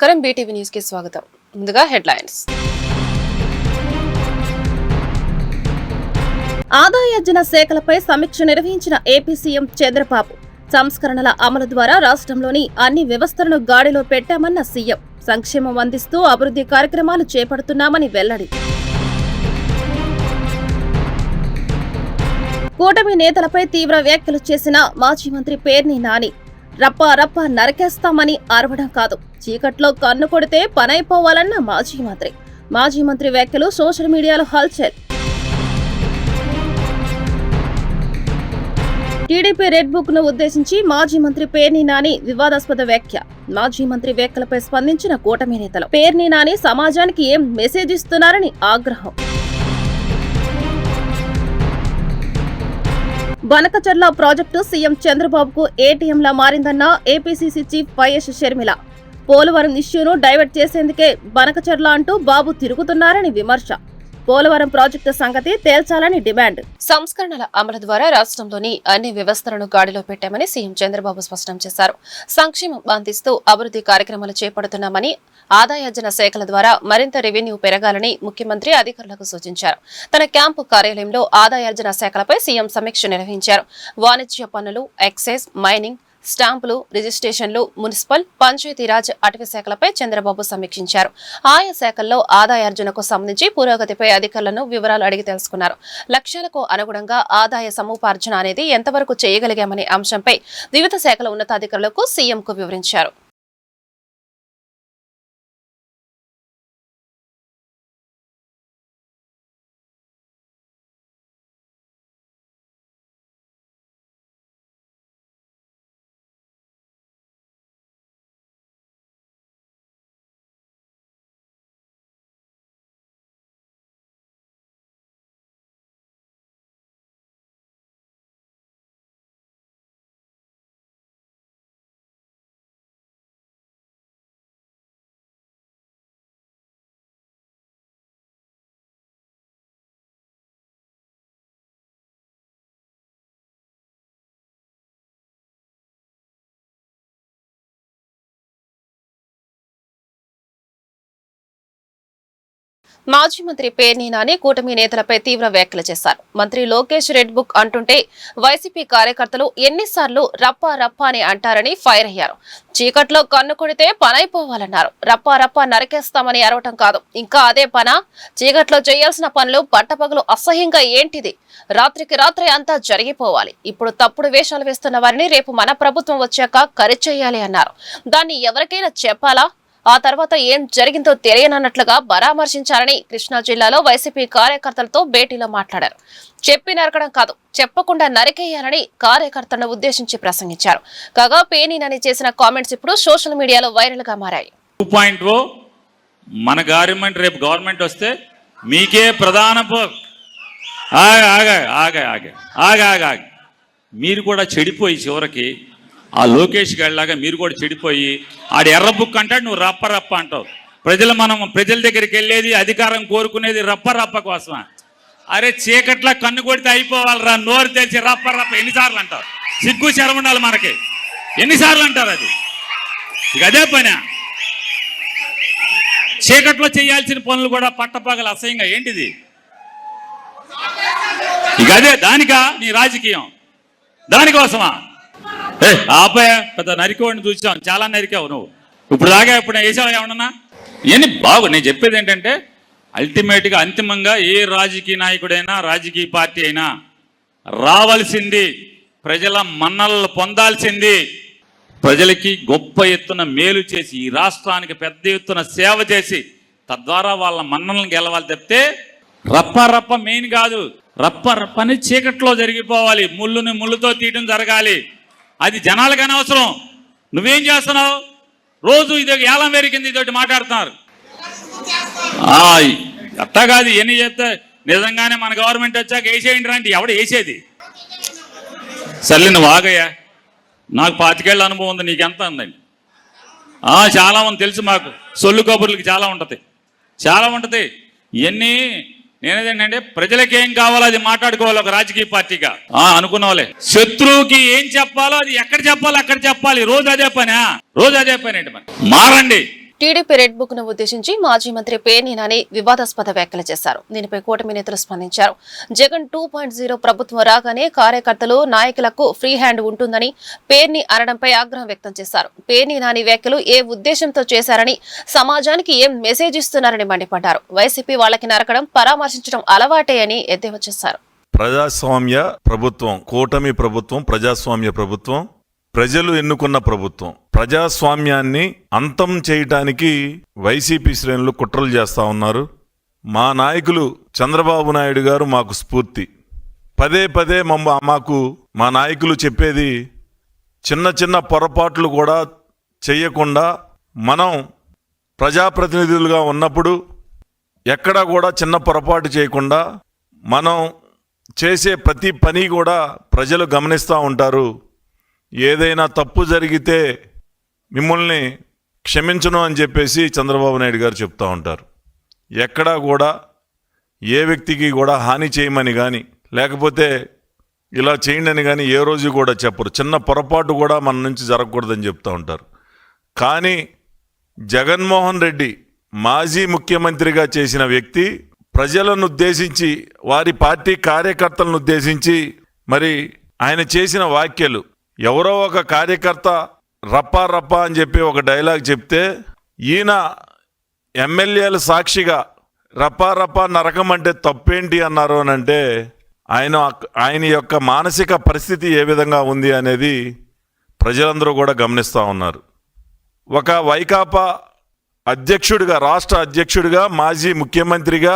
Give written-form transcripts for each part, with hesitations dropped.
నమస్కారం BTV news కి స్వాగతం. ముందుగా హెడ్లైన్స్. ఆదాయార్జన శాఖలపై సమీక్ష నిర్వహించిన ఏపీ సీఎం చంద్రబాబు. సంస్కరణల అమలు ద్వారా రాష్ట్రంలోని అన్ని వ్యవస్థలను గాడిలో పెట్టామన్న సీఎం. సంక్షేమం అందిస్తూ అభివృద్ధి కార్యక్రమాలు చేపడుతున్నామని వెల్లడి. కూటమి నేతలపై తీవ్ర వ్యాఖ్యలు చేసిన మాజీ మంత్రి పేర్ని నాని. రప్ప రప్ప నరకేస్తామని అరవడం కాదు, చీకట్లో కన్ను కొడితే పనైపోవాలన్న మాజీ మంత్రి వ్యాఖ్యలు సోషల్ మీడియాలో హల్చల్. టీడీపీ రెడ్ బుక్ ను ఉద్దేశించి మాజీ మంత్రి పేర్ని నాని వివాదాస్పద వ్యాఖ్య. మాజీ మంత్రి వ్యాఖ్యలపై స్పందించిన కూటమి నేతలు. పేర్ని నాని సమాజానికి ఏం మెసేజ్ ఇస్తున్నారని ఆగ్రహం. బనకచర్ల ప్రాజెక్టు సీఎం చంద్రబాబుకు ఏటీఎంలా మారిందన్న APCC chief YS Sharmila. Polavaram ఇష్యూను డైవర్ట్ చేసేందుకే బనకచర్ల అంటూ బాబు తిరుగుతున్నారని విమర్శ. పోలవరం ప్రాజెక్టు సంగతి తేల్చాలని డిమాండ్. సంస్కరణల అమలు ద్వారా రాష్ట్రంలోని అన్ని వ్యవస్థలను గాడిలో పెట్టామని సీఎం చంద్రబాబు స్పష్టం చేశారు. సంక్షేమం అందిస్తూ అభివృద్ధి కార్యక్రమాలు చేపడుతున్నామని, ఆదాయార్జన శాఖల ద్వారా మరింత రెవెన్యూ పెరగాలని ముఖ్యమంత్రి అధికారులకు సూచించారు. తన క్యాంపు కార్యాలయంలో ఆదాయార్జన శాఖలపై సీఎం సమీక్ష నిర్వహించారు. వాణిజ్య పన్నులు, ఎక్సైజ్, మైనింగ్, స్టాంపులు, రిజిస్ట్రేషన్లు, మున్సిపల్, పంచాయతీరాజ్, అటవీ శాఖలపై చంద్రబాబు సమీక్షించారు. ఆయా శాఖల్లో ఆదాయార్జనకు సంబంధించి పురోగతిపై అధికారులను వివరాలు అడిగి తెలుసుకున్నారు. లక్ష్యాలకు అనుగుణంగా ఆదాయ సముపార్జన అనేది ఎంతవరకు చేయగలిగామనే అంశంపై వివిధ శాఖల ఉన్నతాధికారులకు సీఎంకు వివరించారు. మాజీ మంత్రి పేర్ని నాని కూటమి నేతలపై తీవ్ర వ్యాఖ్యలు చేశారు. మంత్రి లోకేష్ రెడ్ బుక్ అంటుంటే వైసీపీ కార్యకర్తలు ఎన్నిసార్లు రప్ప రప్ప అని అంటారని ఫైర్ అయ్యారు. చీకట్లో కన్ను కొడితే పనైపోవాలన్నారు. రప్ప రప్ప నరికేస్తామని అరవటం కాదు, ఇంకా అదే పనా? చీకట్లో చేయాల్సిన పనులు పట్టపగలు అసహ్యంగా ఏంటిది? రాత్రికి రాత్రి అంతా జరిగిపోవాలి. ఇప్పుడు తప్పుడు వేషాలు వేస్తున్న వారిని రేపు మన ప్రభుత్వం వచ్చాక కరిచేయాలి అన్నారు. దాన్ని ఎవరికైనా చెప్పాలా? ఆ తర్వాత ఏం జరిగిందో తెలియనన్నట్లుగా పరామర్శించాలని కృష్ణా జిల్లాలో వైసీపీ కార్యకర్తలతో భేటీలో మాట్లాడారు. చెప్పి నరకడం కాదు, చెప్పకుండా నరికేయాలని కార్యకర్తలను ఉద్దేశించి ప్రసంగించారు. కాగా పేర్ని నాని చేసిన కామెంట్స్ ఇప్పుడు సోషల్ మీడియాలో వైరల్ గా మారాయి. 2.0 మన గవర్నమెంట్ రేపు గవర్నమెంట్ వస్తే మీకే ప్రధాన మీరు కూడా చెడిపోయి చివరికి ఆ లోకేష్ గారిలాగా మీరు కూడా చెడిపోయి ఆడు ఎర్ర బుక్ అంటాడు, నువ్వు రప్ప రప్ప అంటావు. ప్రజల దగ్గరికి వెళ్ళేది అధికారం కోరుకునేది రప్ప రప్ప కోసమా? అరే చీకట్లా కన్ను కొడితే అయిపోవాలరా, నోరు తెరిచి రప్ప రప్ప ఎన్నిసార్లు అంటావు? సిగ్గు శరం ఉండాలి మనకి. ఎన్నిసార్లు అంటారు? అది ఇక అదే పని. చీకట్లో చేయాల్సిన పనులు కూడా పట్టపగల అసహ్యంగా ఏంటిది? ఇక అదే దానికా నీ రాజకీయం? దానికోసమా? ఆపే పెద్ద నరికోడిని చూసాం, చాలా నరికావు నువ్వు. ఇప్పుడు దాకా ఇప్పుడు వేసావు ఏమన్నా? ఇవన్నీ బాగు. నేను చెప్పేది ఏంటంటే అల్టిమేట్గా అంతిమంగా ఏ రాజకీయ నాయకుడైనా రాజకీయ పార్టీ అయినా రావాల్సింది ప్రజల మన్ననలు పొందాల్సింది, ప్రజలకి గొప్ప ఎత్తున మేలు చేసి ఈ రాష్ట్రానికి పెద్ద ఎత్తున సేవ చేసి తద్వారా వాళ్ళ మన్ననలు గెలవాలి తప్పితే రప్ప రప్ప మెయిన్ కాదు. రప్ప రప్పని చీకట్లో జరిగిపోవాలి, ముళ్ళుని ముళ్ళుతో తీయడం జరగాలి. అది జనాలకు అనవసరం. నువ్వేం చేస్తున్నావు? రోజు ఇది ఏలం వేరికింది ఇదొకటి మాట్లాడుతున్నారు. అట్టా కాదు, ఎన్ని చెప్తే నిజంగానే మన గవర్నమెంట్ వచ్చాక వేసేయండి రండి. ఎవడ వేసేది? సర్లే నువ్వు ఆగయ్యా, నాకు 25 ఏళ్ళ అనుభవం ఉంది, నీకెంత ఉందండి? చాలా మంది తెలుసు మాకు, సొల్లు కబుర్లకి చాలా ఉంటుంది. ఇవన్నీ నేనేదంటే ప్రజలకి ఏం కావాలో అది మాట్లాడుకోవాలి ఒక రాజకీయ పార్టీగా అనుకున్న వాళ్ళే. శత్రువుకి ఏం చెప్పాలో అది ఎక్కడ చెప్పాలో అక్కడ చెప్పాలి. రోజు అదే పని ఏంటి? మారండి. టీడీపీ రెడ్ బుక్ ను ఉద్దేశించి మాజీ మంత్రి పేర్ని నాని వివాదాస్పద వ్యాఖ్యలు చేశారు. దీనిపై కూటమి నేతలు స్పందించారు. జగన్ 2.0 ప్రభుత్వం రాగానే కార్యకర్తలు నాయకులకు ఫ్రీ హ్యాండ్ ఉంటుందని పేర్ని అనడంపై ఆగ్రహం వ్యక్తం చేశారు. పేర్ని నాని వ్యాఖ్యలు ఏ ఉద్దేశంతో చేశారని, సమాజానికి ఏం మెసేజ్ ఇస్తున్నారని మండిపడ్డారు. వైసీపీ వాళ్ళకి నరకడం, పరామర్శించడం అలవాటే అని ఎద్దేవా చేశారు. ప్రజాస్వామ్య ప్రభుత్వం, కూటమి ప్రభుత్వం, ప్రజాస్వామ్య ప్రభుత్వం, ప్రజలు ఎన్నుకున్న ప్రభుత్వం. ప్రజాస్వామ్యాన్ని అంతం చేయటానికి వైసీపీ శ్రేణులు కుట్రలు చేస్తా ఉన్నారు. మా నాయకులు చంద్రబాబు నాయుడు గారు మాకు స్ఫూర్తి. పదే పదే మాకు మా నాయకులు చెప్పేది, చిన్న చిన్న పొరపాట్లు కూడా చేయకుండా మనం ప్రజాప్రతినిధులుగా ఉన్నప్పుడు ఎక్కడా కూడా చిన్న పొరపాటు చేయకుండా మనం చేసే ప్రతి పని కూడా ప్రజలు గమనిస్తూ ఉంటారు. ఏదైనా తప్పు జరిగితే మిమ్మల్ని క్షమించను అని చెప్పేసి చంద్రబాబు నాయుడు గారు చెప్తూ ఉంటారు. ఎక్కడా కూడా ఏ వ్యక్తికి కూడా హాని చేయమని కానీ, లేకపోతే ఇలా చేయండి అని కానీ ఏ రోజు కూడా చెప్పరు. చిన్న పొరపాటు కూడా మన నుంచి జరగకూడదని చెప్తూ ఉంటారు. కానీ జగన్మోహన్ రెడ్డి మాజీ ముఖ్యమంత్రిగా చేసిన వ్యక్తి ప్రజలను ఉద్దేశించి, వారి పార్టీ కార్యకర్తలను ఉద్దేశించి మరి ఆయన చేసిన వ్యాఖ్యలు, ఎవరో ఒక కార్యకర్త రప్పా రప్పా అని చెప్పి ఒక డైలాగ్ చెప్తే ఈయన ఎమ్మెల్యేల సాక్షిగా రప్పా రప్పా నరకం అంటే తప్పేంటి అన్నారు అని అంటే ఆయన యొక్క మానసిక పరిస్థితి ఏ విధంగా ఉంది అనేది ప్రజలందరూ కూడా గమనిస్తూ ఉన్నారు. ఒక వైకాపా అధ్యక్షుడిగా, రాష్ట్ర అధ్యక్షుడిగా, మాజీ ముఖ్యమంత్రిగా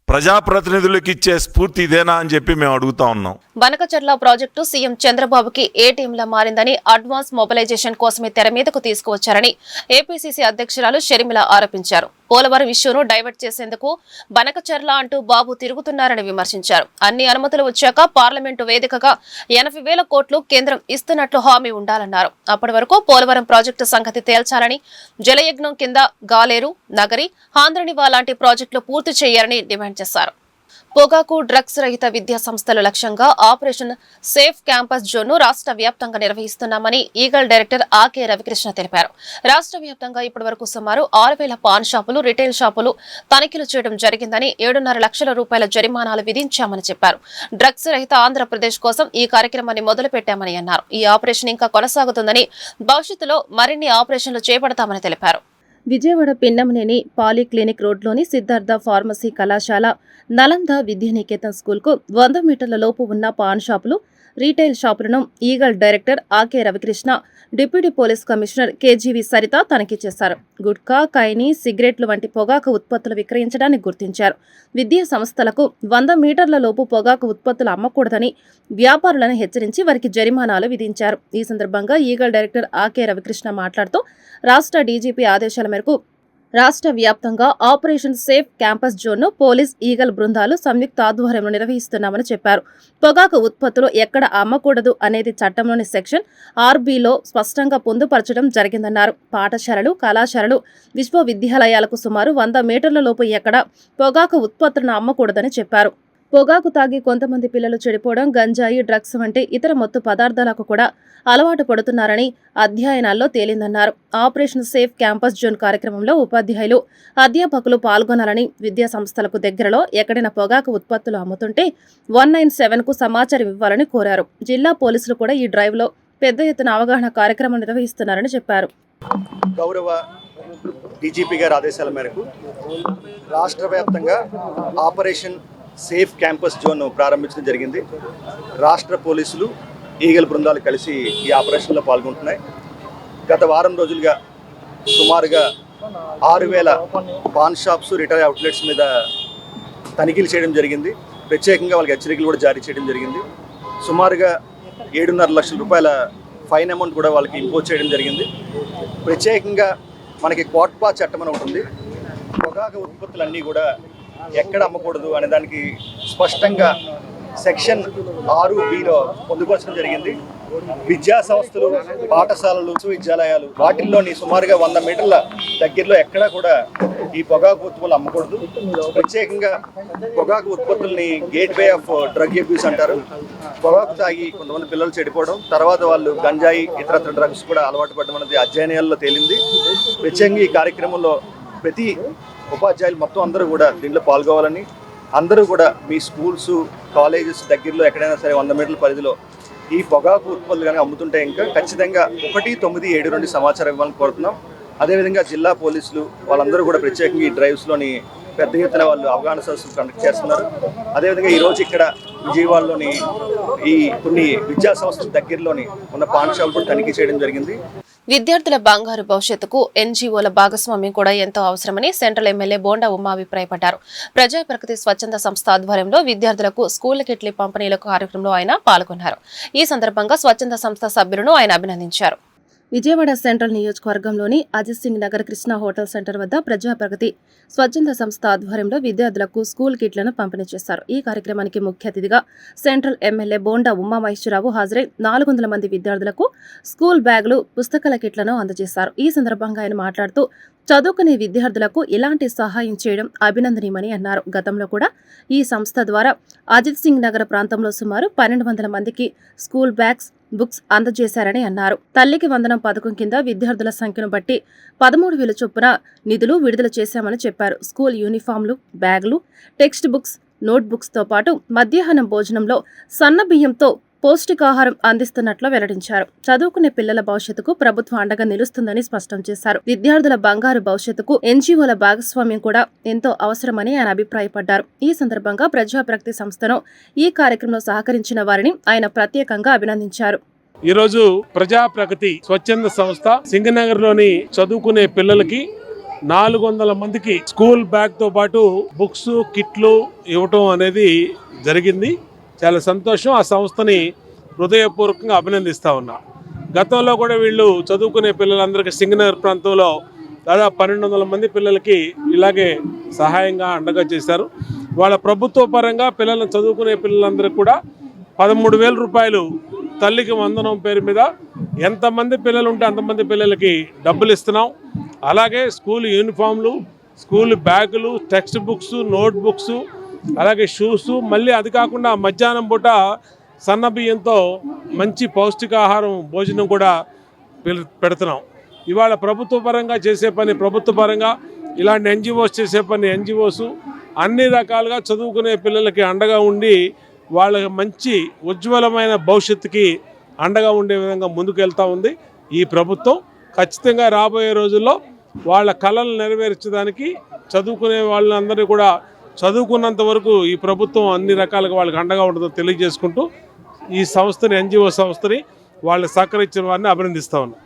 ప్రజాప్రతినిధులకు ఇచ్చే స్ఫూర్తి ఇదేనా అని చెప్పి మేము అడుగుతా ఉన్నాం. బనకచర్ల ప్రాజెక్టు సీఎం చంద్రబాబుకి ఏటీఎంలా మారిందని, అడ్వాన్స్ మొబిలైజేషన్ కోసమే తెర మీదకు తీసుకువచ్చారని ఏపీసీసీ అధ్యక్షురాలు షర్మిల ఆరోపించారు. పోలవరం ఇష్యూను డైవర్ట్ చేసేందుకు బనకచర్ల అంటూ బాబు తిరుగుతున్నారని విమర్శించారు. అన్ని అనుమతులు వచ్చాక పార్లమెంటు వేదికగా 80,000 కోట్లు కేంద్రం ఇస్తున్నట్లు హామీ ఉండాలన్నారు. అప్పటి వరకు పోలవరం ప్రాజెక్టు సంగతి తేల్చాలని, జలయజ్ఞం కింద గాలేరు, నగరి, ఆంధ్రనివా లాంటి ప్రాజెక్టులు పూర్తి చేయాలని డిమాండ్ చేశారు. పొగాకు డ్రగ్స్ రహిత విద్యా సంస్థలు లక్ష్యంగా ఆపరేషన్ సేఫ్ క్యాంపస్ జోన్ను రాష్ట్ర వ్యాప్తంగా నిర్వహిస్తున్నామని ఈగల్ డైరెక్టర్ ఆకే రవికృష్ణ తెలిపారు. రాష్ట్ర వ్యాప్తంగా ఇప్పటివరకు సుమారు 6,000 పాన్ షాపులు, రిటైల్ షాపులు తనిఖీలు చేయడం జరిగిందని, 7.5 లక్షల రూపాయల జరిమానాలు విధించామని చెప్పారు. డ్రగ్స్ రహిత ఆంధ్రప్రదేశ్ కోసం ఈ కార్యక్రమాన్ని మొదలుపెట్టామని అన్నారు. ఈ ఆపరేషన్ ఇంకా కొనసాగుతుందని, భవిష్యత్తులో మరిన్ని ఆపరేషన్లు చేపడతామని తెలిపారు. విజయవాడ పిన్నమనేని పాలీక్లినిక్ రోడ్లోని సిద్ధార్థ ఫార్మసీ కళాశాల, నలంద విద్యానికేతన్ స్కూల్కు 100 మీటర్ల లోపు ఉన్న పాన్ షాపులు, రీటైల్ షాపులను EAGLE director Ake Ravikrishna, deputy police commissioner KGV Saritha తనిఖీ చేశారు. గుట్కా, ఖైనీ, సిగరెట్లు వంటి పొగాకు ఉత్పత్తులు విక్రయించడానికి గుర్తించారు. విద్యా సంస్థలకు 100 మీటర్ల లోపు పొగాకు ఉత్పత్తులు అమ్మకూడదని వ్యాపారులను హెచ్చరించి వారికి జరిమానాలు విధించారు. ఈ సందర్భంగా ఈగల్ డైరెక్టర్ ఆకే రవికృష్ణ మాట్లాడుతూ, రాష్ట్ర డీజీపీ ఆదేశాల మేరకు రాష్ట్ర వ్యాప్తంగా ఆపరేషన్ సేఫ్ క్యాంపస్ జోన్ను పోలీస్, ఈగల్ బృందాలు సంయుక్త ఆధ్వర్యంలో నిర్వహిస్తున్నామని చెప్పారు. పొగాకు ఉత్పత్తులు ఎక్కడ అమ్మకూడదు అనేది చట్టంలోని సెక్షన్ 6(b)లో స్పష్టంగా పొందుపరచడం జరిగిందన్నారు. పాఠశాలలు, కళాశాలలు, విశ్వవిద్యాలయాలకు సుమారు 100 మీటర్ల లోపు ఎక్కడ పొగాకు ఉత్పత్తులను అమ్మకూడదని చెప్పారు. పొగాకు తాగి కొంతమంది పిల్లలు చెడిపోవడం, గంజాయి, డ్రగ్స్ వంటి ఇతర మత్తు పదార్థాలకు కూడా అలవాటు పడుతున్నారని అధ్యయనాల్లో తేలిందన్నారు. ఆపరేషన్ సేఫ్ క్యాంపస్ జోన్ కార్యక్రమంలో ఉపాధ్యాయులు, అధ్యాపకులు పాల్గొనాలని, విద్యా సంస్థలకు దగ్గరలో ఎక్కడైనా పొగాకు ఉత్పత్తులు అమ్ముతుంటే 197కు సమాచారం ఇవ్వాలని కోరారు. జిల్లా పోలీసులు కూడా ఈ డ్రైవ్లో పెద్ద ఎత్తున అవగాహన కార్యక్రమం నిర్వహిస్తున్నారని చెప్పారు. గౌరవ డీజీపీ గారి ఆదేశాల మేరకు రాష్ట్ర వ్యాప్తంగా ఆపరేషన్ సేఫ్ క్యాంపస్ జోన్ ప్రారంభించడం జరిగింది. రాష్ట్ర పోలీసులు, ఈగల్ బృందాలు కలిసి ఈ ఆపరేషన్లో పాల్గొంటున్నాయి. గత వారం రోజులుగా సుమారుగా 6,000 పాన్ షాప్స్, రిటైల్ అవుట్లెట్స్ మీద తనిఖీలు చేయడం జరిగింది. ప్రత్యేకంగా వాళ్ళకి హెచ్చరికలు కూడా జారీ చేయడం జరిగింది. సుమారుగా 7.5 లక్షల రూపాయల ఫైన్ అమౌంట్ కూడా వాళ్ళకి ఇంపోజ్ చేయడం జరిగింది. ప్రత్యేకంగా మనకి కోట్పా చట్టం అని ఉంటుంది. పొగాకు ఉత్పత్తులన్నీ కూడా ఎక్కడ అమ్మకూడదు అనే దానికి స్పష్టంగా సెక్షన్ 6(b)లో పొందుపరచడం జరిగింది. విద్యా సంస్థలు, పాఠశాలలు, విశ్వవిద్యాలయాలు వాటిల్లోని సుమారుగా 100 మీటర్ల దగ్గరలో ఎక్కడా కూడా ఈ పొగాకు ఉత్పత్తులు అమ్మకూడదు. ప్రత్యేకంగా పొగాకు ఉత్పత్తుల్ని gate way of drug abuse అంటారు. పొగాకు తాగి కొంతమంది పిల్లలు చెడిపోవడం, తర్వాత వాళ్ళు గంజాయి ఇతరత్ర డ్రగ్స్ కూడా అలవాటు పడడం అనేది అధ్యయనాల్లో తేలింది. ప్రత్యేకంగా ఈ కార్యక్రమంలో ప్రతి ఉపాధ్యాయులు మొత్తం అందరూ కూడా దీంట్లో పాల్గొవాలని, అందరూ కూడా మీ స్కూల్స్ కాలేజెస్ దగ్గరలో ఎక్కడైనా సరే 100 మీటర్ల పరిధిలో ఈ పొగాకు ఉత్పత్తులు కానీ అమ్ముతుంటే ఇంకా ఖచ్చితంగా 1972 సమాచారం ఇవ్వాలని కోరుతున్నాం. అదేవిధంగా జిల్లా పోలీసులు వాళ్ళందరూ కూడా ప్రత్యేకంగా ఈ డ్రైవ్స్లోని పెద్ద ఎత్తున వాళ్ళు అవగాహన సదస్సులు కండక్ట్ చేస్తున్నారు. అదేవిధంగా ఈరోజు ఇక్కడ విజయవాడలోని ఈ కొన్ని విద్యా సంస్థల దగ్గరలోని ఉన్న పాఠశాలలు కూడా తనిఖీ చేయడం జరిగింది. విద్యార్థుల బంగారు భవిష్యత్తుకు ఎన్జీఓల భాగస్వామ్యం కూడా ఎంతో అవసరమని సెంట్రల్ ఎమ్మెల్యే బోండా ఉమా అభిప్రాయపడ్డారు. ప్రజా ప్రగతి స్వచ్ఛంద సంస్థ ఆధ్వర్యంలో విద్యార్థులకు స్కూల్ కిట్ల పంపిణీల కార్యక్రమంలో ఆయన పాల్గొన్నారు. ఈ సందర్భంగా స్వచ్ఛంద సంస్థ సభ్యులను ఆయన అభినందించారు. విజయవాడ సెంట్రల్ నియోజకవర్గంలోని అజిత్ సింగ్ నగర్ కృష్ణ హోటల్ సెంటర్ వద్ద ప్రజా ప్రగతి స్వచ్ఛంద సంస్థ ఆధ్వర్యంలో విద్యార్థులకు స్కూల్ కిట్లను పంపిణీ చేశారు. ఈ కార్యక్రమానికి ముఖ్య అతిథిగా సెంట్రల్ ఎమ్మెల్యే బోండా ఉమామహేశ్వరరావు హాజరై 400 మంది విద్యార్థులకు స్కూల్ బ్యాగులు, పుస్తకాల కిట్లను అందజేశారు. ఈ సందర్భంగా ఆయన మాట్లాడుతూ చదువుకునే విద్యార్థులకు ఇలాంటి సహాయం చేయడం అభినందనీయమని అన్నారు. గతంలో కూడా ఈ సంస్థ ద్వారా అజిత్ సింగ్ నగర్ ప్రాంతంలో సుమారు 1200 మందికి స్కూల్ బ్యాగ్స్, బుక్స్ అందజేశారని అన్నారు. తల్లికి వందనం పథకం కింద విద్యార్థుల సంఖ్యను బట్టి 13,000 చొప్పున నిధులు విడుదల చేశామని చెప్పారు. స్కూల్ యూనిఫామ్లు, బ్యాగులు, టెక్స్ట్ బుక్స్, నోట్ బుక్స్ తో పాటు మధ్యాహ్నం భోజనంలో సన్న బియ్యంతో పౌష్టికాహారం అందిస్తున్నట్లు వెల్లడించారు. చదువుకునే పిల్లల భవిష్యత్తుకు ప్రభుత్వం అండగా నిలుస్తుందని స్పష్టం చేశారు. విద్యార్థుల బంగారు భవిష్యత్తుకు ఎన్జీఓల భాగస్వామ్యం కూడా ఎంతో అవసరమని ఆయన అభిప్రాయపడ్డారు. ఈ సందర్భంగా ప్రజా ప్రగతి సంస్థను ఈ కార్యక్రమంలో సహకరించిన వారిని ఆయన ప్రత్యేకంగా అభినందించారు. ఈరోజు ప్రజా ప్రగతి స్వచ్ఛంద సంస్థ సింగనగర్ లోని చదువుకునే పిల్లలకి 400 మందికి స్కూల్ బ్యాగ్ తో పాటు బుక్స్, కిట్లు ఇవ్వటం అనేది జరిగింది. చాలా సంతోషం. ఆ సంస్థని హృదయపూర్వకంగా అభినందిస్తా ఉన్నా. గతంలో కూడా వీళ్ళు చదువుకునే పిల్లలందరికీ సింగనగర్ ప్రాంతంలో దాదాపు 1200 మంది పిల్లలకి ఇలాగే సహాయంగా అండగా చేశారు. వాళ్ళ ప్రభుత్వ పరంగా పిల్లలను చదువుకునే పిల్లలందరికీ కూడా 13,000 రూపాయలు తల్లికి వందనం పేరు మీద ఎంతమంది పిల్లలు ఉంటే అంతమంది పిల్లలకి డబ్బులు ఇస్తున్నాం. అలాగే స్కూల్ యూనిఫామ్లు, స్కూల్ బ్యాగులు, టెక్స్ట్ బుక్స్, నోట్ బుక్స్, అలాగే షూస్, మళ్ళీ అది కాకుండా మధ్యాహ్నం పూట సన్న బియ్యంతో మంచి పౌష్టికాహారం భోజనం కూడా పెడుతున్నాం. ఇవాళ ప్రభుత్వ పరంగా చేసే పని ప్రభుత్వ పరంగా, ఇలాంటి ఎన్జిఓస్ చేసే పని ఎన్జిఓస్, అన్ని రకాలుగా చదువుకునే పిల్లలకి అండగా ఉండి వాళ్ళకి మంచి ఉజ్వలమైన భవిష్యత్తుకి అండగా ఉండే విధంగా ముందుకెళ్తూ ఉంది ఈ ప్రభుత్వం. ఖచ్చితంగా రాబోయే రోజుల్లో వాళ్ళ కళలు నెరవేర్చడానికి చదువుకునే వాళ్ళందరినీ కూడా చదువుకున్నంత వరకు ఈ ప్రభుత్వం అన్ని రకాలుగా వాళ్ళకి అండగా ఉంటుందో తెలియజేసుకుంటూ ఈ సంస్థని, ఎన్జిఓ సంస్థని వాళ్ళకి సహకరించిన వారిని అభినందిస్తా ఉన్నాం.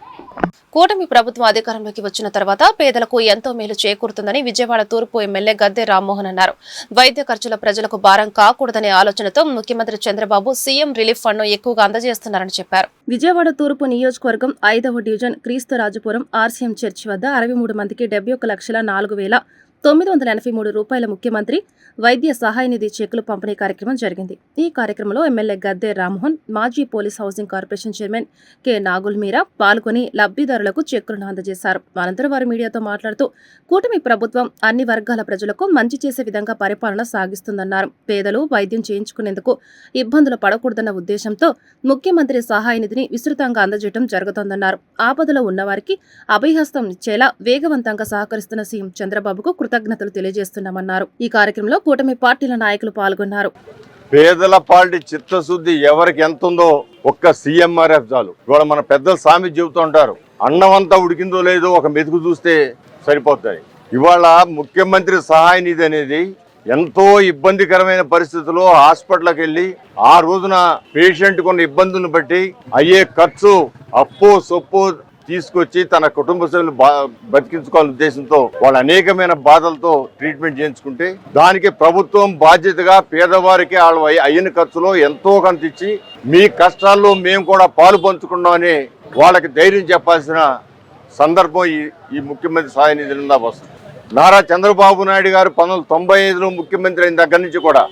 కూటమి ప్రభుత్వం అధికారంలోకి వచ్చిన తర్వాత పేదలకు ఎంతో మేలు చేకూరుతుందని విజయవాడ తూర్పు ఎమ్మెల్యే గద్దె రామ్మోహన్ అన్నారు. వైద్య ఖర్చుల ప్రజలకు భారం కాకూడదనే ఆలోచనతో ముఖ్యమంత్రి చంద్రబాబు సీఎం రిలీఫ్ ఫండ్ ను ఎక్కువగా అందజేస్తున్నారని చెప్పారు. విజయవాడ తూర్పు నియోజకవర్గం 5వ డివిజన్ క్రీస్తురాజపురం ఆర్సీఎం చర్చి వద్ద 63 మందికి 71,04,983 రూపాయల ముఖ్యమంత్రి వైద్య సహాయ నిధి చెక్కులు పంపిణీ కార్యక్రమం జరిగింది. ఈ కార్యక్రమంలో ఎమ్మెల్యే గద్దె రామ్మోహన్, మాజీ police housing corporation chairman K Nagul Meera పాల్గొని లబ్ధిదారులకు చెక్కులను అందజేశారు. అనంతరం వారు మీడియాతో మాట్లాడుతూ కూటమి ప్రభుత్వం అన్ని వర్గాల ప్రజలకు మంచి చేసే విధంగా పరిపాలన సాగిస్తుందన్నారు. పేదలు వైద్యం చేయించుకునేందుకు ఇబ్బందులు పడకూడదన్న ఉద్దేశంతో ముఖ్యమంత్రి సహాయ నిధిని విస్తృతంగా అందజేయడం జరుగుతోందన్నారు. ఆపదలో ఉన్నవారికి అభయహస్తం ఇచ్చేలా వేగవంతంగా సహకరిస్తున్న సీఎం చంద్రబాబుకు కృతజ్ఞతలు తెలియజేస్తున్నామన్నారు. ఈ కార్యక్రమంలో కూటమి పార్టీల నాయకులు పాల్గొన్నారు. పేదల పార్టీ చిత్తశుద్ధి ఎవరికి ఎంత ఉందో ఒక్క సీఎంఆర్ఎఫ్ చాలు. ఇవాళ మన పెద్దలు సామి చెబుతూ ఉంటారు, అన్నం అంతా ఉడికిందో లేదో ఒక మెతుకు చూస్తే సరిపోతాయి. ఇవాళ ముఖ్యమంత్రి సహాయ నిధి అనేది ఎంతో ఇబ్బందికరమైన పరిస్థితుల్లో హాస్పిటల్కి వెళ్ళి ఆ రోజున పేషెంట్ కొన్ని ఇబ్బందులను బట్టి అయ్యే ఖర్చు అప్పు సొప్పు తీసుకొచ్చి తన కుటుంబ సభ్యులు బతికించుకోవాలనే ఉద్దేశంతో వాళ్ళు అనేకమైన బాధలతో ట్రీట్మెంట్ చేయించుకుంటే దానికి ప్రభుత్వం బాధ్యతగా పేదవారికి వాళ్ళు అయిన ఖర్చులో ఎంతో కొంత ఇచ్చి మీ కష్టాల్లో మేము కూడా పాలు పంచుకున్నామని వాళ్ళకి ధైర్యం చెప్పాల్సిన సందర్భం ఈ ముఖ్యమంత్రి సహాయ నిధి నుండి వస్తుంది. నారా చంద్రబాబు నాయుడు గారు 1995లో ముఖ్యమంత్రి అయిన దగ్గర నుంచి కూడా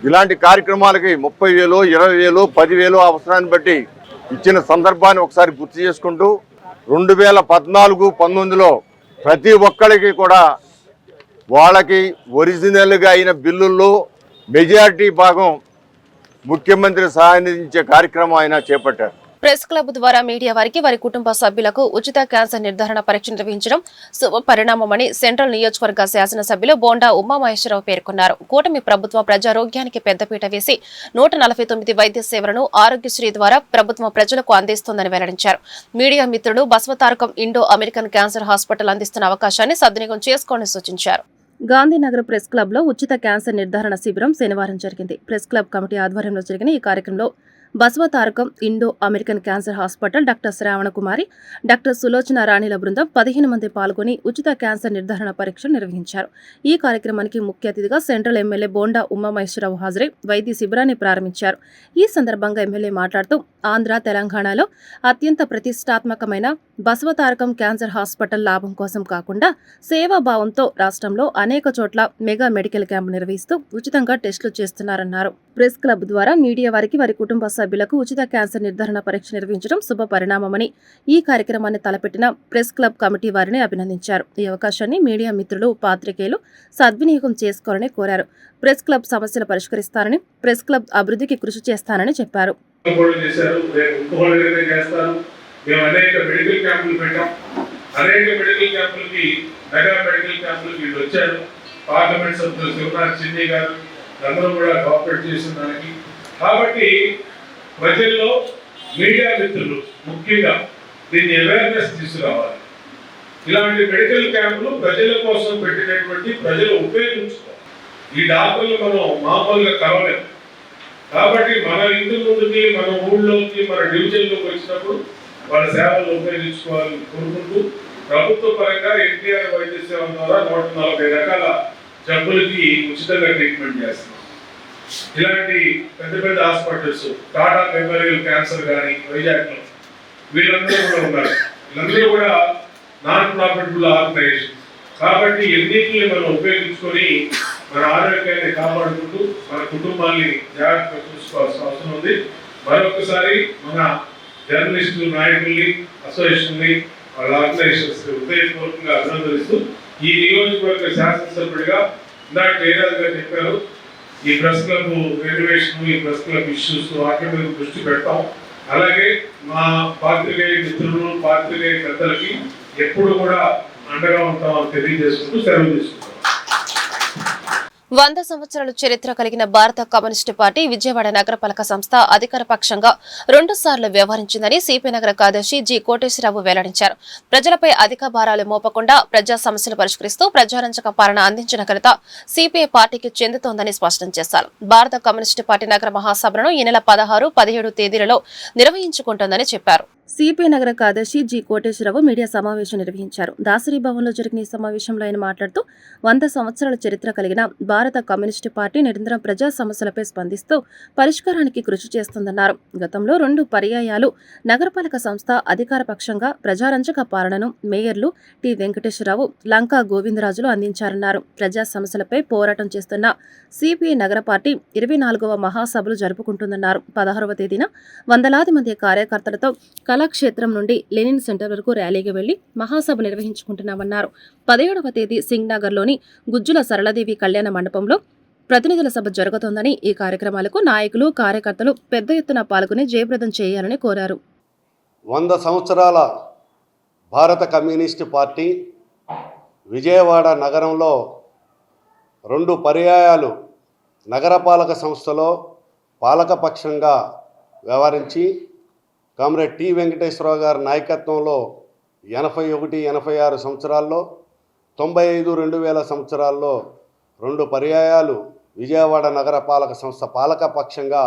ఇలాంటి కార్యక్రమాలకి 30,000, 20,000, 10,000 అవసరాన్ని బట్టి ఇచ్చిన సందర్భాన్ని ఒకసారి గుర్తు చేసుకుంటూ 2014-19లో ప్రతి ఒక్కరికి కూడా వాళ్ళకి ఒరిజినల్గా అయిన బిల్లుల్లో మెజారిటీ భాగం ముఖ్యమంత్రి సహాయం అందించే కార్యక్రమం ఆయన చేపట్టారు. ప్రెస్ క్లబ్ ద్వారా మీడియా వారికి వారి కుటుంబ సభ్యులకు ఉచిత క్యాన్సర్ నిర్ధారణ పరీక్ష నిర్వహించడం శుభ పరిణామమని సెంట్రల్ నియోజకవర్గ శాసనసభ్యులు బోండా ఉమామహేశ్వరరావు పేర్కొన్నారు. కూటమి ప్రభుత్వం ప్రజారోగ్యానికి పెద్దపీట వేసి 149 వైద్య సేవలను ఆరోగ్యశ్రీ ద్వారా ప్రభుత్వం ప్రజలకు అందిస్తోందని వెల్లడించారు. మీడియా మిత్రులు Basavatarakam Indo American cancer hospital అందిస్తున్న అవకాశాన్ని సద్వినియోగం చేసుకోవాలని సూచించారు. గాంధీనగర్ ప్రెస్ క్లబ్ లో ఉచిత క్యాన్సర్ నిర్ధారణ శిబిరం శనివారం జరిగింది. ప్రెస్ క్లబ్ కమిటీ ఆధ్వర్యంలో జరిగిన ఈ కార్యక్రమంలో Basavatarakam Indo American cancer hospital doctor Sravana Kumari, doctor Sulochana రాణిల బృందం 15 మంది పాల్గొని ఉచిత క్యాన్సర్ నిర్ధారణ పరీక్ష నిర్వహించారు. ఈ కార్యక్రమానికి ముఖ్య అతిథిగా సెంట్రల్ ఎమ్మెల్యే బోండా ఉమామహేశ్వరరావు హాజరై వైద్య శిబిరాన్ని ప్రారంభించారు. ఈ సందర్భంగా ఎమ్మెల్యే మాట్లాడుతూ ఆంధ్ర, తెలంగాణలో అత్యంత ప్రతిష్టాత్మకమైన బసవతారకం క్యాన్సర్ హాస్పిటల్ లాభం కోసం కాకుండా సేవాభావంతో రాష్ట్రంలో అనేక చోట్ల మెగా మెడికల్ క్యాంప్ నిర్వహిస్తూ ఉచితంగా టెస్టులు చేస్తున్నారన్నారు. ప్రెస్ క్లబ్ ద్వారా మీడియా వారికి వారి కుటుంబ సభ్యులకు ఉచిత క్యాన్సర్ నిర్ధారణ పరీక్ష నిర్వహించడం శుభ పరిణామమని ఈ కార్యక్రమాన్ని తలపెట్టిన ప్రెస్ క్లబ్ కమిటీ వారిని అభినందించారు. ఈ అవకాశాన్ని మీడియా మిత్రులు, పాత్రికేయులు సద్వినియోగం చేసుకోవాలని కోరారు. ప్రెస్ క్లబ్ సమస్యలు పరిష్కరిస్తారని, ప్రెస్ క్లబ్ అభివృద్ధికి కృషి చేస్తానని చెప్పారు. అందరూ కూడా కోఆపరేట్ చేసిన దానికి కాబట్టి ప్రజల్లో మీడియా మిత్రులు ముఖ్యంగా దీన్ని అవేర్నెస్ తీసుకురావాలి. ఇలాంటి మెడికల్ క్యాంపులు ప్రజల కోసం పెట్టినటువంటి ప్రజలు ఉపయోగించుకోవాలి. ఈ డాక్టర్లు మనం మామూలుగా కలవలేము కాబట్టి మన ఇంటి ముందుకి, మన ఊళ్ళోకి, మన డివిజన్లోకి వచ్చినప్పుడు వాళ్ళ సేవలు ఉపయోగించుకోవాలని కోరుకుంటూ ప్రభుత్వ పరంగా ఎన్టీఆర్ వైద్య సేవ ద్వారా 140 రకాల జబ్బులకి ఉచితంగా ట్రీట్మెంట్ చేస్తున్నాం. ఇలాంటి పెద్ద పెద్ద హాస్పిటల్స్, టాటా మెమోరియల్ క్యాన్సర్ కానీ వైజాగ్లో వీళ్ళందరూ కూడా ఉన్నారు. వీళ్ళందరూ కూడా నాన్ ప్రాఫిటబుల్ ఆర్గనైజేషన్ కాబట్టి ఎన్నిటిని మనం ఉపయోగించుకొని మన ఆరోగ్యాన్ని కాపాడుకుంటూ మన కుటుంబాన్ని జాగ్రత్తగా చూసుకోవాల్సిన అవసరం ఉంది. మరొకసారి మన జర్నలిస్టులు, నాయకుల్ని, అసోసియేషన్ని, వాళ్ళ ఆర్గనైజేషన్స్ హృదయపూర్వకంగా అభినందిస్తూ ఈ నియోజకవర్గ శాసనసభ్యుడిగా ఇందాక జయరాజ్ గారు చెప్పారు, ఈ ప్రెస్ క్లబ్ రెనోవేషన్, ఈ ప్రెస్ క్లబ్ ఇష్యూస్ వాటి మీద దృష్టి పెడతాం. అలాగే మా పాత్రికేయ మిత్రులు, పాత్రికేయ పెద్దలకి ఎప్పుడు కూడా అండగా ఉంటామని తెలియజేసుకుంటూ సెలవు తీసుకుంటాం. 100 సంవత్సరాల చరిత్ర కలిగిన భారత కమ్యూనిస్టు పార్టీ విజయవాడ నగరపాలక సంస్థ అధికార పక్షంగా 2 సార్లు వ్యవహరించిందని సిపి నగర కార్యదర్శి జి కోటేశ్వరరావు వెల్లడించారు. ప్రజలపై అధిక భారాలు మోపకుండా ప్రజా సమస్యలు పరిష్కరిస్తూ ప్రజారంజక పాలన అందించిన ఘనత సిపిఐ పార్టీకి చెందుతోందని స్పష్టం చేశారు. భారత కమ్యూనిస్టు పార్టీ నగర మహాసభలను ఈ నెల 16, 17 తేదీలలో నిర్వహించుకుంటోందని చెప్పారు. సిపి నగర కార్యదర్శి జి కోటేశ్వరరావు మీడియా సమావేశం నిర్వహించారు. దాసరి భవన్లో జరిగిన ఈ సమావేశంలో ఆయన మాట్లాడుతూ 100 సంవత్సరాల చరిత్ర కలిగిన భారత కమ్యూనిస్టు పార్టీ నిరంతరం ప్రజా సమస్యలపై స్పందిస్తూ పరిష్కారానికి కృషి చేస్తుందన్నారు. గతంలో 2 పర్యాయాలు నగరపాలక సంస్థ అధికార పక్షంగా ప్రజారంజక పాలనను మేయర్లు టి వెంకటేశ్వరరావు, లంకా గోవిందరాజులు అందించారన్నారు. ప్రజా సమస్యలపై పోరాటం చేస్తున్న సిపిఐ నగర పార్టీ 24వ మహాసభలు జరుపుకుంటుందన్నారు. 16వ తేదీన వందలాది మంది కార్యకర్తలతో కళాక్షేత్రం నుండి లెనిన్ సెంటర్ వరకు ర్యాలీగా వెళ్లి మహాసభ నిర్వహించుకుంటున్నామన్నారు. 17వ తేదీ సింగ్నగర్లోని గుజ్జుల సరళదేవి కళ్యాణ మండపంలో ప్రతినిధుల సభ జరుగుతోందని, ఈ కార్యక్రమాలకు నాయకులు, కార్యకర్తలు పెద్ద ఎత్తున పాల్గొని జయప్రదం చేయాలని కోరారు. 100 సంవత్సరాల భారత కమ్యూనిస్టు పార్టీ విజయవాడ నగరంలో 2 పర్యాయాలు నగరపాలక సంస్థలో పాలకపక్షంగా వ్యవహరించి కామ్రేడ్ టి వెంకటేశ్వరరావు గారి నాయకత్వంలో 81, 86 సంవత్సరాల్లో, 95, 2000 సంవత్సరాల్లో 2 పర్యాయాలు విజయవాడ నగరపాలక సంస్థ పాలకపక్షంగా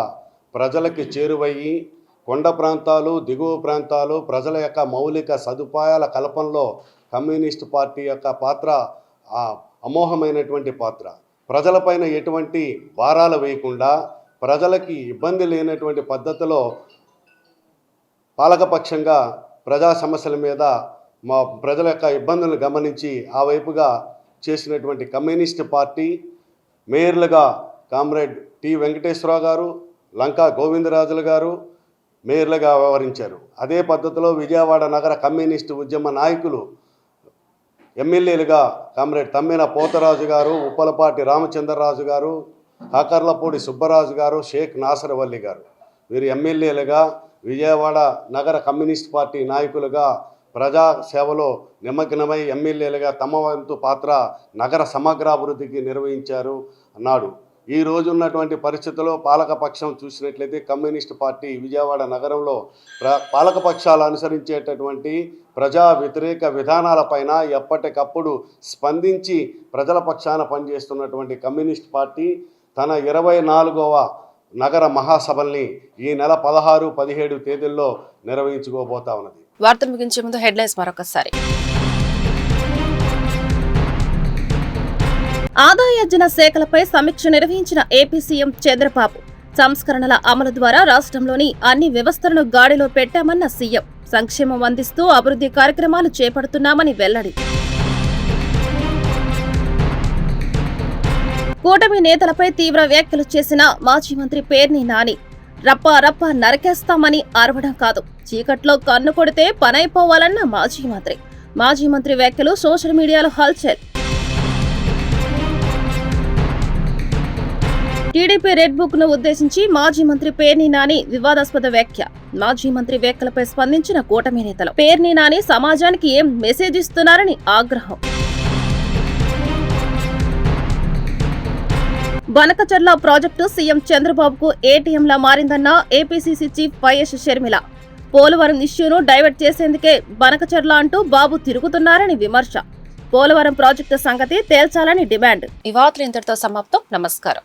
ప్రజలకి చేరువయ్యి కొండ ప్రాంతాలు, దిగువ ప్రాంతాలు ప్రజల యొక్క మౌలిక సదుపాయాల కల్పనలో కమ్యూనిస్టు పార్టీ యొక్క పాత్ర అమోఘమైనటువంటి పాత్ర. ప్రజలపైన ఎటువంటి భారాలు వేయకుండా ప్రజలకి ఇబ్బంది లేనటువంటి పద్ధతిలో పాలకపక్షంగా ప్రజా సమస్యల మీద మా ప్రజల యొక్క ఇబ్బందులను గమనించి ఆ వైపుగా చేసినటువంటి కమ్యూనిస్ట్ పార్టీ మేయర్లుగా కామ్రేడ్ టి వెంకటేశ్వరరావు గారు, లంకా గోవిందరాజులు గారు మేయర్లుగా వ్యవహరించారు. అదే పద్ధతిలో విజయవాడ నగర కమ్యూనిస్టు ఉద్యమ నాయకులు ఎమ్మెల్యేలుగా కామ్రేడ్ తమ్మిన పోతరాజు గారు, ఉప్పలపాటి రామచంద్రరాజు గారు, కాకర్లపూడి సుబ్బరాజు గారు, షేక్ నాసరవల్లి గారు వీరు ఎమ్మెల్యేలుగా, విజయవాడ నగర కమ్యూనిస్ట్ పార్టీ నాయకులుగా ప్రజా సేవలో నిమగ్నమై ఎమ్మెల్యేలుగా తమ వంతు పాత్ర నగర సమగ్రాభివృద్ధికి నిర్వహించారు అన్నాడు. ఈ రోజు ఉన్నటువంటి పరిస్థితుల్లో పాలకపక్షం చూసినట్లయితే కమ్యూనిస్ట్ పార్టీ విజయవాడ నగరంలో పాలకపక్షాలు అనుసరించేటటువంటి ప్రజా వ్యతిరేక విధానాలపైన ఎప్పటికప్పుడు స్పందించి ప్రజల పక్షాన పనిచేస్తున్నటువంటి కమ్యూనిస్ట్ పార్టీ తన 24వ నగర మహాసభల్ని ఈ నెల 16, 17 తేదీల్లో నిర్వహించుకోబోతా ఉన్నది. వార్తలు ముగించే ముందు హెడ్లైన్స్ మరొకసారి. ఆదాయార్జన శాఖలపై సమీక్ష నిర్వహించిన ఏపీ సీఎం చంద్రబాబు. సంస్కరణల అమలు ద్వారా రాష్ట్రంలోని అన్ని వ్యవస్థలను గాడిలో పెట్టామన్న సీఎం. సంక్షేమం అందిస్తూ అభివృద్ధి కార్యక్రమాలు చేపడుతున్నామని వెల్లడి. కూటమి నేతలపై తీవ్ర వ్యాఖ్యలు చేసిన మాజీ మంత్రి పేర్ని నాని. రప్ప రప్ప నరకేస్తామని అరవడం కాదు, చీకట్లో కన్ను కొడితే పనైపోవాలన్న మాజీ మంత్రి వ్యాఖ్యలు సోషల్ మీడియాలో హల్చల్. టీడీపీ రెడ్ బుక్ ను ఉద్దేశించి మాజీ మంత్రి పేర్ని నాని వివాదాస్పద వ్యాఖ్య. మాజీ మంత్రి వ్యాఖ్యలపై స్పందించిన కూటమి నేతలు. పేర్ని నాని సమాజానికి ఏం మెసేజ్ ఇస్తున్నారని ఆగ్రహం. బనకచర్ల ప్రాజెక్టు సీఎం చంద్రబాబుకు ఏటీఎంలా మారిందన్న APCC chief YS Sharmila. Polavaram ఇష్యూను డైవర్ట్ చేసేందుకే బనకచర్ల అంటూ బాబు తిరుగుతున్నారని విమర్శ. పోలవరం ప్రాజెక్టు సంగతి తేల్చాలని డిమాండ్. ఈ వార్తలు ఇంతటితో సమాప్తం. నమస్కారం.